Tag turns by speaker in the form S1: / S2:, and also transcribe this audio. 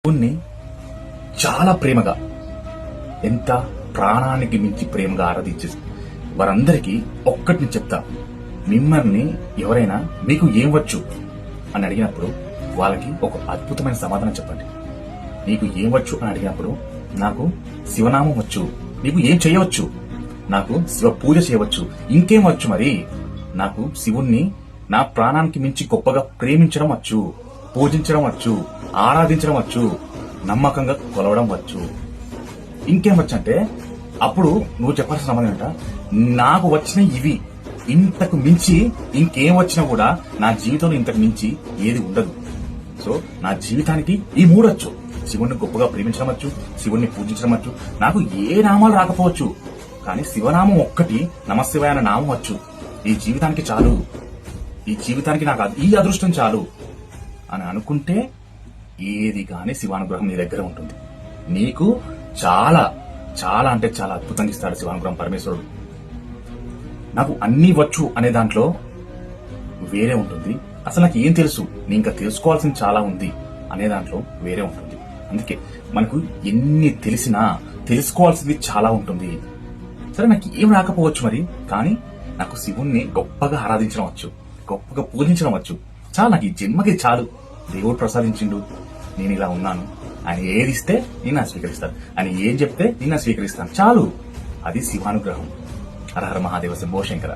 S1: దేవుణ్ణి చాలా ప్రేమగా, ఎంత ప్రాణానికి మించి ప్రేమగా ఆరాధించే వారందరికీ ఒక్కటిని చెప్తా. మిమ్మల్ని ఎవరైనా మీకు ఏం వచ్చు అని అడిగినప్పుడు వాళ్ళకి ఒక అద్భుతమైన సమాధానం చెప్పండి. నీకు ఏం వచ్చు అని అడిగినప్పుడు నాకు శివనామం వచ్చు. నీకు ఏం చేయవచ్చు? నాకు శివ పూజ చేయవచ్చు. ఇంకేం వచ్చు? మరి నాకు శివుణ్ణి నా ప్రాణానికి మించి గొప్పగా ప్రేమించడం వచ్చు, పూజించడం వచ్చు, ఆరాధించడం వచ్చు, నమ్మకంగా కొలవడం వచ్చు. ఇంకేం వచ్చంటే అప్పుడు నువ్వు చెప్పాల్సిన సమాధానం ఏంట, నాకు వచ్చిన ఇవి, ఇంతకు మించి ఇంకేం వచ్చినా కూడా నా జీవితంలో ఇంతకు మించి ఏది ఉండదు. సో నా జీవితానికి ఈ మూడొచ్చు. శివుణ్ణి గొప్పగా ప్రేమించడం వచ్చు, శివుణ్ణి పూజించడం వచ్చు. నాకు ఏ నామాలు రాకపోవచ్చు, కానీ శివనామం ఒక్కటి, నమశివాయ అన్న నామం వచ్చు. ఈ జీవితానికి చాలు, ఈ జీవితానికి నాకు ఈ అదృష్టం చాలు అని అనుకుంటే ఏది కాని శివానుగ్రహం నీ దగ్గర ఉంటుంది. నీకు చాలా చాలా అంటే చాలా అద్భుతంగా ఇస్తాడు శివానుగ్రహం పరమేశ్వరుడు. నాకు అన్నీ వచ్చు అనే దాంట్లో వేరే ఉంటుంది. అసలు నాకు ఏం తెలుసు, నేను ఇంకా తెలుసుకోవాల్సింది చాలా ఉంది అనే దాంట్లో వేరే ఉంటుంది. అందుకే మనకు ఎన్ని తెలిసినా తెలుసుకోవాల్సింది చాలా ఉంటుంది. సరే నాకు ఏం రాకపోవచ్చు మరి, కానీ నాకు శివుణ్ణి గొప్పగా ఆరాధించడం వచ్చు, గొప్పగా పూజించడం వచ్చు. చాలా, నాకు ఈ జన్మకి చాలు. దేవుడు ప్రసాదించిండు, నేను ఇలా ఉన్నాను. ఆయన ఏది ఇస్తే నేను స్వీకరిస్తాను, ఆయన ఏం చెప్తే నేను స్వీకరిస్తాను. చాలు, అది శివానుగ్రహం. హర హర మహాదేవ శంభో శంకర.